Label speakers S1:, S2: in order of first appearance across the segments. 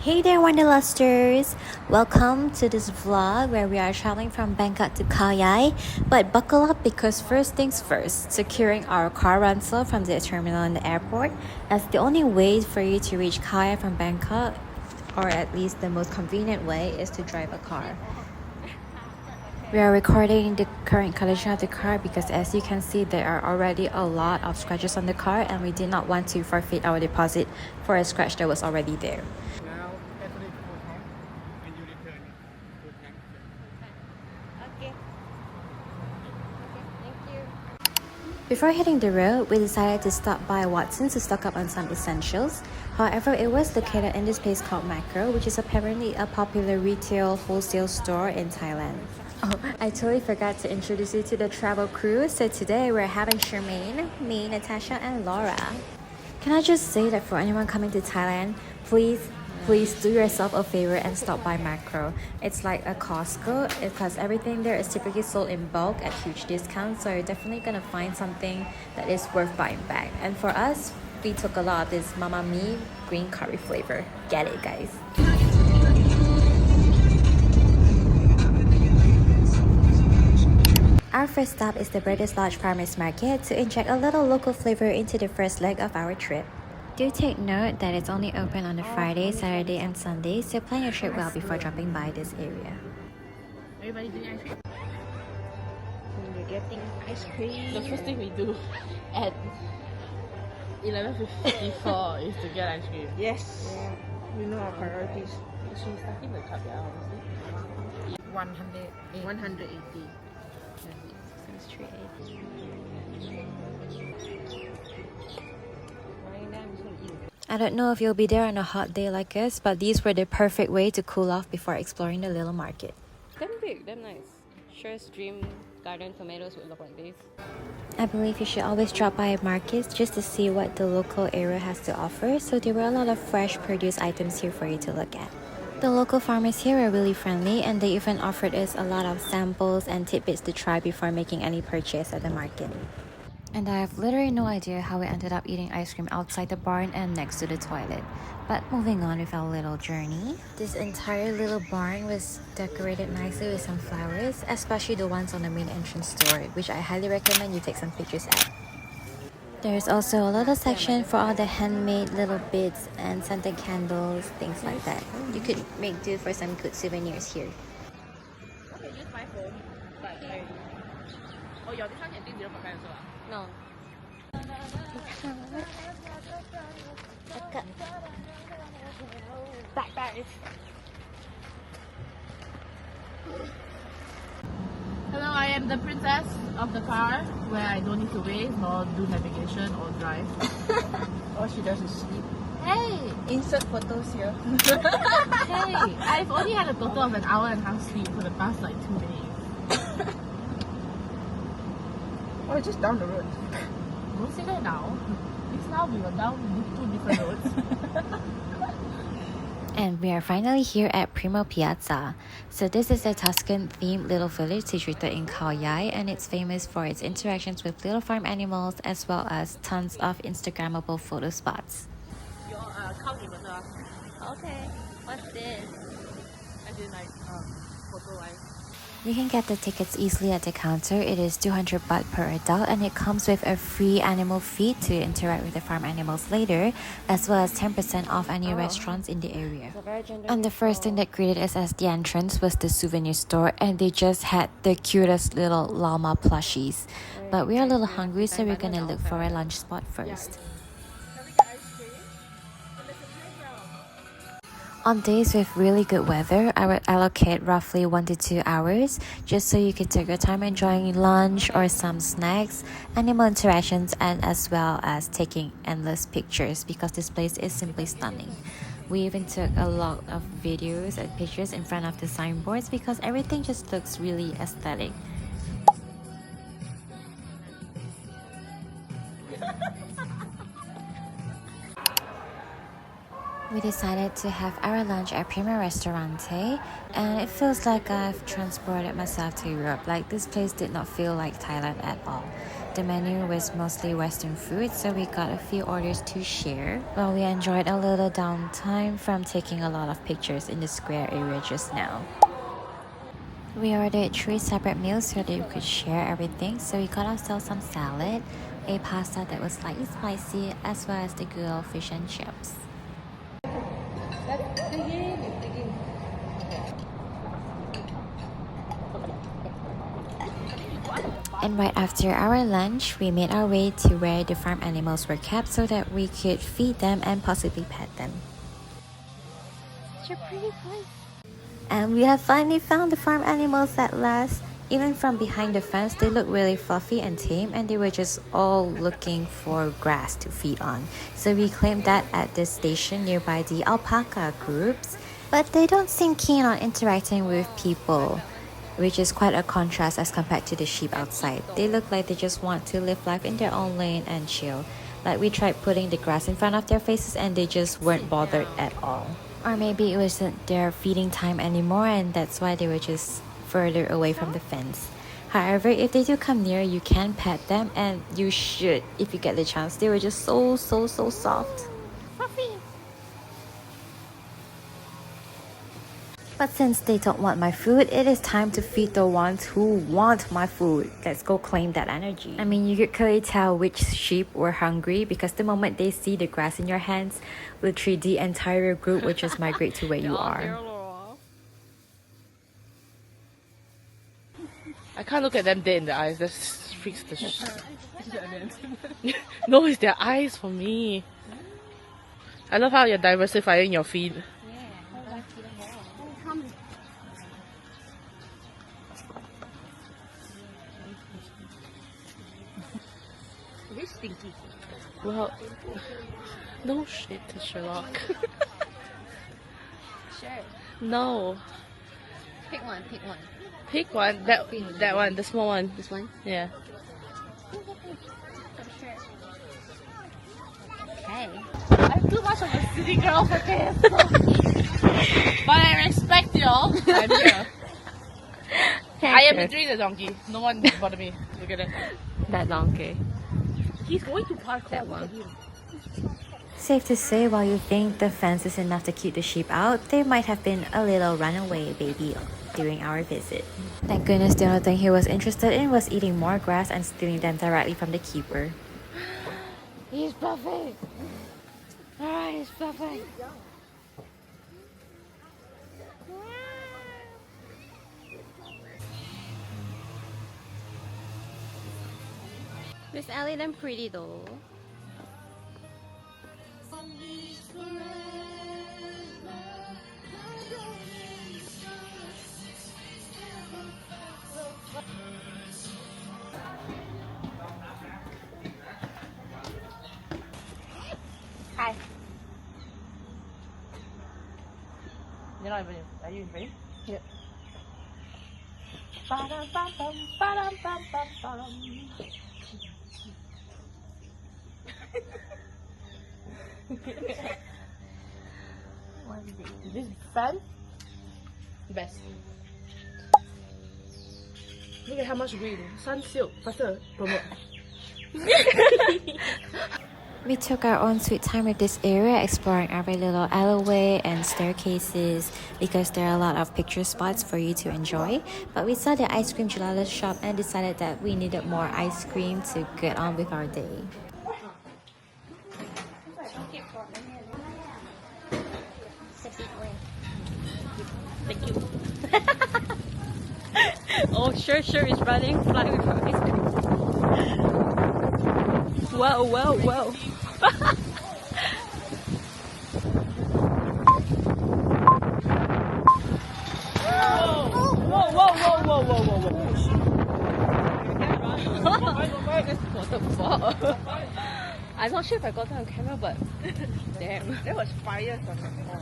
S1: Hey there Wanderlusters! Welcome to this vlog where we are traveling from Bangkok to Khao Yai. But buckle up because first things first, securing our car rental from the terminal in the airport, as the only way for you to reach Khao Yai from Bangkok, or at least the most convenient way, is to drive a car. We are recording the current condition of the car because as you can see there are already a lot of scratches on the car and we did not want to forfeit our deposit for a scratch that was already there.
S2: Now, definitely full tank, and you return full tank.
S1: Okay. Thank you. Before hitting the road, we decided to stop by Watson's to stock up on some essentials. However, it was located in this place called Makro, which is apparently a popular retail wholesale store in Thailand. Oh, I totally forgot to introduce you to the travel crew. So today we're having Charmaine, me, Natasha, and Laura. Can I just say that for anyone coming to Thailand, please do yourself a favor and stop by Makro. It's like a Costco because everything there is typically sold in bulk at huge discounts. So you're definitely gonna find something that is worth buying back. And for us, we took a lot of this Mama Me green curry flavor. Get it, guys. Our first stop is the British Lodge Farmers Market to inject a little local flavor into the first leg of our trip. Do take note that it's only open on a Friday, Saturday, and Sunday, so plan your trip well before dropping by this area.
S3: Everybody doing ice cream?
S4: We're getting ice cream.
S3: The first thing we do at 11:54 is to get ice cream.
S4: Yes. Yeah. We know our priorities.
S3: She's starting the cup, yeah, honestly. 180.
S1: I don't know if you'll be there on a hot day like us, but these were the perfect way to cool off before exploring the little market.
S3: Damn big, damn nice. Sure's dream garden tomatoes would look like this.
S1: I believe you should always drop by markets just to see what the local area has to offer, so there were a lot of fresh produce items here for you to look at. The local farmers here are really friendly and they even offered us a lot of samples and tidbits to try before making any purchase at the market. And I have literally no idea how we ended up eating ice cream outside the barn and next to the toilet. But moving on with our little journey. This entire little barn was decorated nicely with some flowers, especially the ones on the main entrance door, which I highly recommend you take some pictures at. There's also a little section for all the handmade little bits and scented candles, things like that. You could make do for some good souvenirs here.
S3: Okay, use my phone. But oh, your this one can take 0% also.
S1: No.
S3: Back. Hello, I am the princess of the car where I don't need to wait nor do navigation or drive.
S4: All she does is sleep.
S3: Hey!
S4: Insert photos here.
S3: Hey! I've only had a total of an hour and a half sleep for the past like 2 days.
S4: Oh, it's just down the road.
S3: Don't say that now. Because now we were down 2 different roads.
S1: And we are finally here at Primo Piazza. So this is a Tuscan-themed little village situated in Khao Yai, and it's famous for its interactions with little farm animals as well as tons of Instagrammable photo spots.
S3: Your Khao Midwinter. Okay. What's this? As in like photo-wise.
S1: You can get the tickets easily at the counter. It is 200 baht per adult and it comes with a free animal feed to interact with the farm animals later, as well as 10% off any restaurants in the area. And the first thing that greeted us as the entrance was the souvenir store, and they just had the cutest little llama plushies. But we are a little hungry, so we're gonna look for a lunch spot first. On days with really good weather, I would allocate roughly 1 to 2 hours just so you can take your time enjoying lunch or some snacks, animal interactions, and as well as taking endless pictures because this place is simply stunning. We even took a lot of videos and pictures in front of the signboards because everything just looks really aesthetic. We decided to have our lunch at Primo Restaurante, and it feels like I've transported myself to Europe. Like, this place did not feel like Thailand at all. the menu was mostly Western food, so we got a few orders to share. Well, we enjoyed a little downtime from taking a lot of pictures in the square area just now. We ordered 3 separate meals so that we could share everything. So we got ourselves some salad, a pasta that was slightly spicy, as well as the good old fish and chips. And right after our lunch, we made our way to where the farm animals were kept so that we could feed them and possibly pet them.
S3: Such a pretty place.
S1: And we have finally found the farm animals at last. Even from behind the fence, they look really fluffy and tame, and they were just all looking for grass to feed on. So we claimed that at this station nearby the alpaca groups, but they don't seem keen on interacting with people, which is quite a contrast as compared to the sheep outside. They look like they just want to live life in their own lane and chill. Like we tried putting the grass in front of their faces and they just weren't bothered at all. Or maybe it wasn't their feeding time anymore and that's why they were just further away from the fence. However, if they do come near, you can pet them, and you should if you get the chance. They were just so soft.
S3: Fluffy.
S1: But since they don't want my food, it is time to feed the ones who want my food. Let's go claim that energy. I mean, you could clearly tell which sheep were hungry because the moment they see the grass in your hands, literally the entire group would just migrate to where you are.
S3: I can't look at them dead in the eyes. That freaks the shit. No, it's their eyes for me. I love how you're diversifying your feed.
S4: It's stinky.
S3: Well, no shit, Sherlock.
S4: Sure.
S3: No.
S4: Pick one.
S3: Pick one. That one, the small one.
S4: This one?
S3: Yeah.
S4: Okay.
S3: I'm too much of a city girl for this. But I respect y'all. I'm here. I am literally the donkey. No one bother me. Look at it.
S1: That donkey.
S3: He's going to park
S1: That one. Safe to say, while you think the fence is enough to keep the sheep out, there might have been a little runaway baby during our visit. Thank goodness the only thing he was interested in was eating more grass and stealing them directly from the keeper.
S3: He's fluffy. Alright, he's fluffy.
S1: Miss Ellie, them pretty though.
S3: Hi. You're not even. Are you in frame?
S4: Yep.
S3: Ba-dum-bum-bum, ba-dum-bum-bum-bum. What is it? Is this fun? Best. Look at how much green. Sun silk, butter, promote.
S1: We took our own sweet time with this area, exploring every little alleyway and staircases because there are a lot of picture spots for you to enjoy. But we saw the ice cream gelato shop and decided that we needed more ice cream to get on with our day.
S3: Thank you. Oh, sure, it's running. Fly with her ice cream. Whoa. What the fuck? I'm not sure if I got that on camera, but damn.
S4: There was fire from the floor.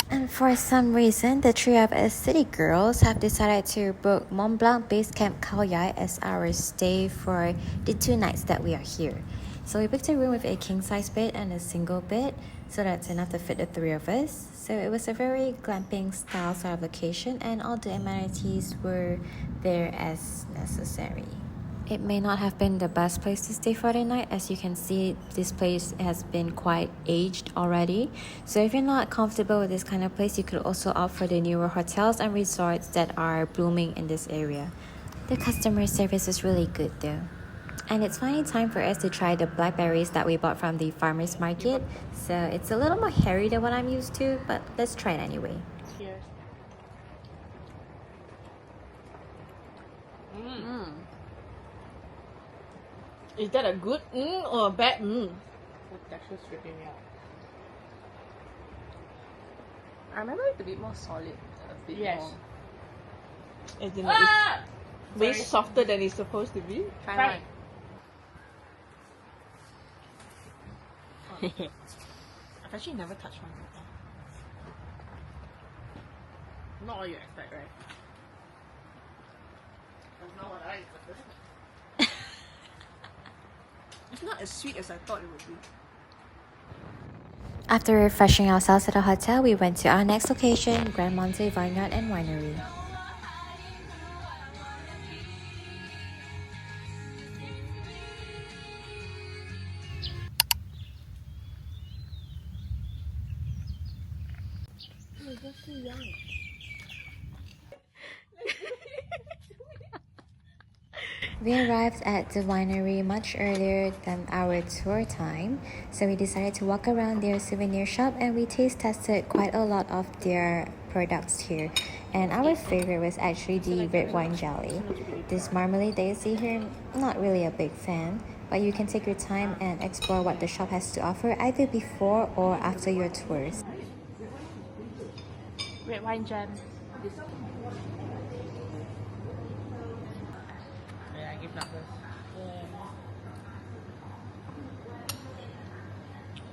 S1: And for some reason, the three of us city girls have decided to book Mont Blanc Base Camp Khao Yai as our stay for the 2 nights that we are here. So we booked a room with a king-size bed and a single bed, so that's enough to fit the three of us. So it was a very glamping style sort of location, and all the amenities were there as necessary. It may not have been the best place to stay for the night. As you can see, this place has been quite aged already. So if you're not comfortable with this kind of place, you could also opt for the newer hotels and resorts that are blooming in this area. The customer service is really good though. And it's finally time for us to try the blackberries that we bought from the farmer's market. So it's a little more hairy than what I'm used to, but let's try it anyway.
S3: Cheers.
S4: Is that a good or a bad
S3: The texture's tripping me out.
S4: I remember it to be more solid. A bit
S3: Yes.
S4: more.
S2: As in, it's way
S3: Sorry.
S2: softer than it's supposed to be.
S4: Try
S3: Right.
S4: one. I've actually never touched one before.
S3: Not what you expect, right? That's not what I expected.
S4: It's not as sweet as I thought it would be.
S1: After refreshing ourselves at the hotel, we went to our next location, Granmonte Vineyard and Winery. We arrived at the winery much earlier than our tour time, so we decided to walk around their souvenir shop and we taste tested quite a lot of their products here. And our favorite was actually the red wine jelly. This marmalade that you see here, not really a big fan, but you can take your time and explore what the shop has to offer either before or after your tours.
S3: Red wine jam. Yeah, I give that first.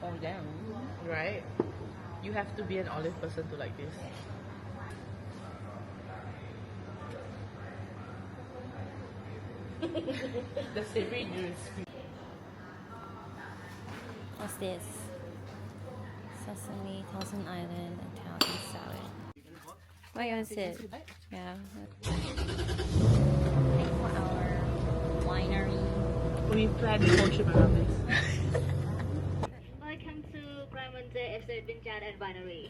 S4: Oh damn.
S3: Right? You have to be an olive person to like this. The savory juice.
S1: What's this? Sesame, Thousand Island, Italian salad. What you want to sit? Yeah.
S4: For our winery.
S3: We planned the whole trip around this.
S5: Welcome to Granmonte Vineyard and Winery.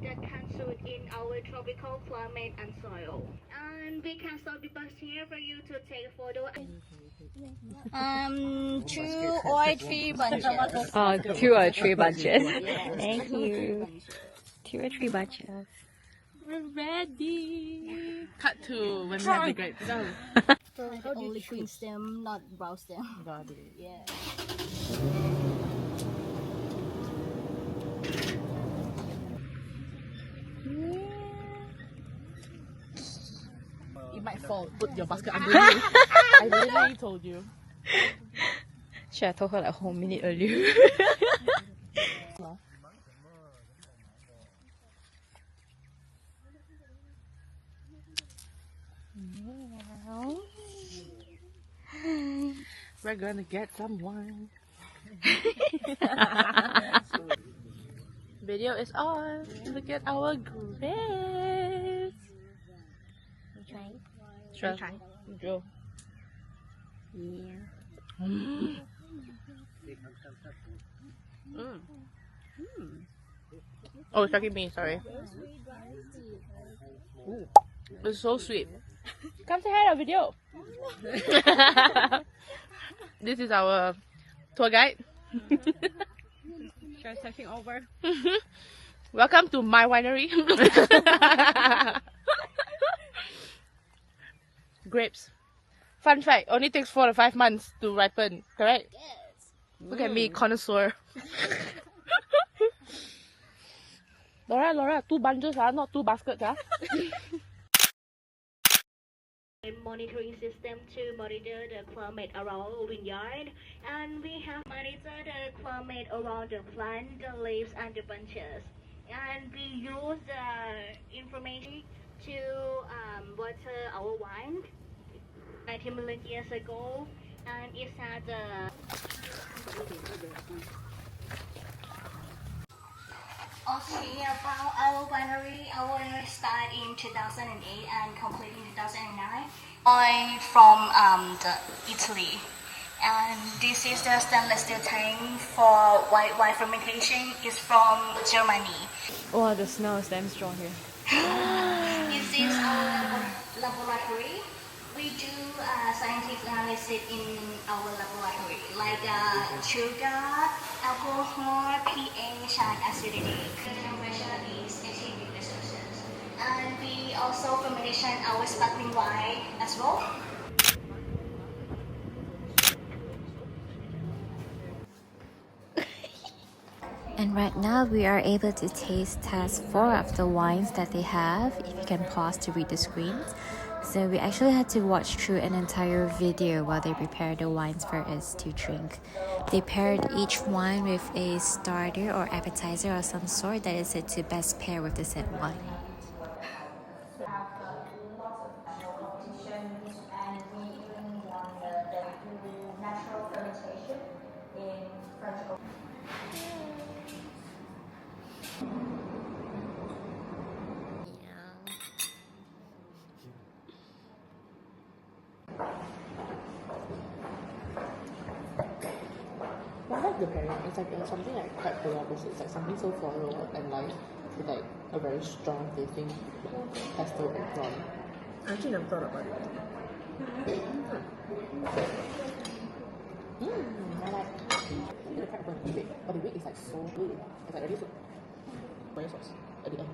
S5: That can suit in our tropical climate and soil. And we can stop the bus here for you to take a photo.
S4: 2 or 3 bunches.
S1: Oh, 2 or 3 bunches. Thank you. 2 or 3 bunches.
S3: We're ready. Cut to when we have the grapes.
S4: So only green stem, not brown stem.
S3: Got it.
S4: Yeah.
S3: It might fall. Put your basket under you. I literally told you.
S1: Should have told her like a whole minute earlier.
S3: We're gonna get some wine. Video is on. Look at our grapes.
S4: Try.
S3: Sure. Go.
S4: Yeah.
S3: Oh, it's talking me. Sorry. Ooh, it's so sweet. Come say hi to the video. This is our tour guide.
S4: Just taking over.
S3: Welcome to my winery. Grapes. Fun fact, only takes 4 to 5 months to ripen, correct?
S4: Yes.
S3: Look at me, connoisseur. Laura, 2 bunches, not 2 baskets.
S5: Monitoring system to monitor the climate around vineyard, and we have monitored the climate around the plant, the leaves, and the bunches. And we use the information to water our wine 90 million years ago, and it has Okay, about our winery. Our winery started in 2008 and completed in 2009. I'm from Italy, and this is the stainless steel tank for white wine fermentation. It's from Germany.
S6: Oh, the smell is damn strong here.
S5: This is our laboratory. We do scientific analysis in our laboratory, like sugar, alcohol, pH, and acidity. The temperature is 18 degrees Celsius. And we also fermentation our sparkling wine as well.
S1: And right now we are able to test 4 of the wines that they have, if you can pause to read the screens. So we actually had to watch through an entire video while they prepared the wines for us to drink. They paired each wine with a starter or appetizer of some sort that is said to best pair with the said wine.
S3: I like the pairing. It's like something like quite polar opposite. It's like something so floral and light with like a very strong tasting pesto and prawn. I actually never thought about it. I like the crab bun is big, but the wing is like so good. It's like already so soy sauce at the end.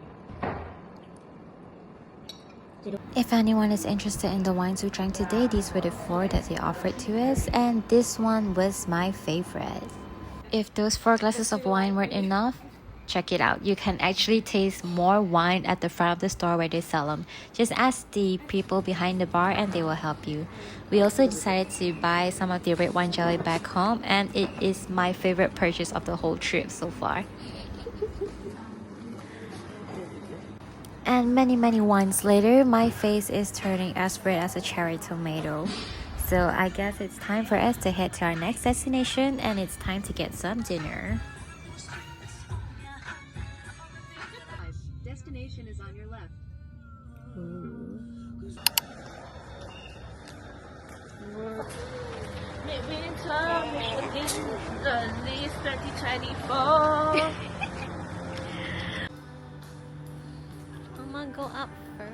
S1: If anyone is interested in the wines we drank today, these were the 4 that they offered to us, and this one was my favorite. If those 4 glasses of wine weren't enough, check it out. You can actually taste more wine at the front of the store where they sell them. Just ask the people behind the bar and they will help you. We also decided to buy some of the red wine jelly back home, and it is my favorite purchase of the whole trip so far. And many wines later, my face is turning as red as a cherry tomato. So I guess it's time for us to head to our next destination, and it's time to get some dinner.
S6: Destination is on your left.
S3: Midwinter, Michelin, release 2024.
S1: I'm gonna go up first.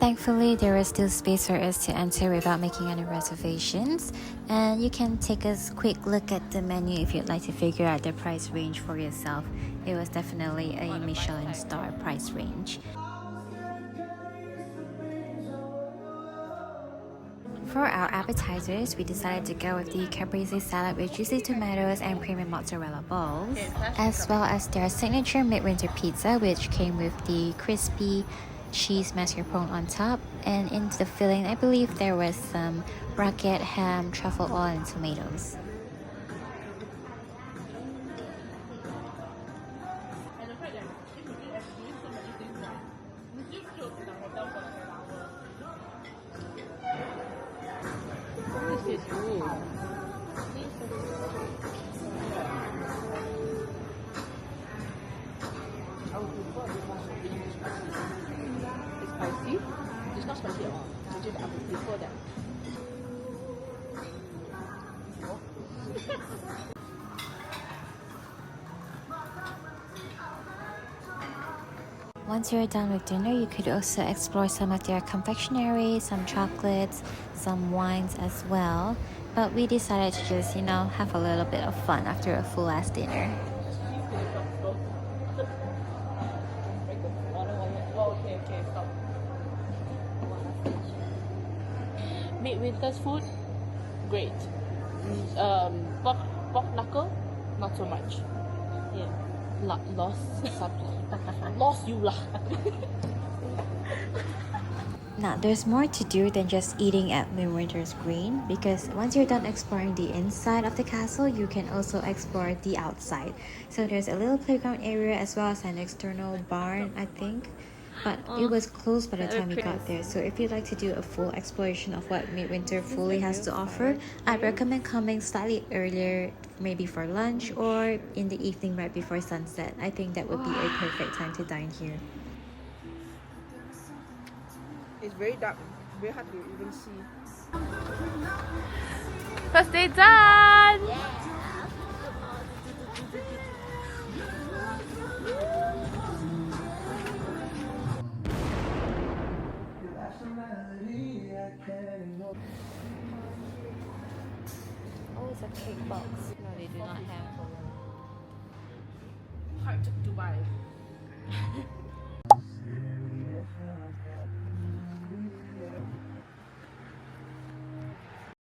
S1: Thankfully, there was still space for us to enter without making any reservations, and you can take a quick look at the menu if you'd like to figure out the price range for yourself. It was definitely a Michelin star price range. For our appetizers, we decided to go with the caprese salad with juicy tomatoes and premium mozzarella balls, as well as their signature Midwinter pizza, which came with the crispy cheese mascarpone on top, and in the filling I believe there was some bracket, ham, truffle oil, and tomatoes.
S3: Spicy? It's not spicy at all. It's just I would prefer that.
S1: Once you're done with dinner, you could also explore some of their confectionery, some chocolates, some wines as well. But we decided to just, have a little bit of fun after a full-ass dinner.
S3: Midwinter's food, great. Pork knuckle, not so much. Yeah, lost you lah.
S1: Now, there's more to do than just eating at Midwinter Green, because once you're done exploring the inside of the castle, you can also explore the outside. So there's a little playground area as well as an external barn, I think. But it was closed by the time we got there. So if you'd like to do a full exploration of what Midwinter fully has to offer, I'd recommend coming slightly earlier, maybe for lunch or in the evening right before sunset. I think that would be a perfect time to dine here.
S3: It's very dark, very hard to even see. First day done!
S1: Oh, it's a cake box. No, they do not have.
S3: Hard to buy.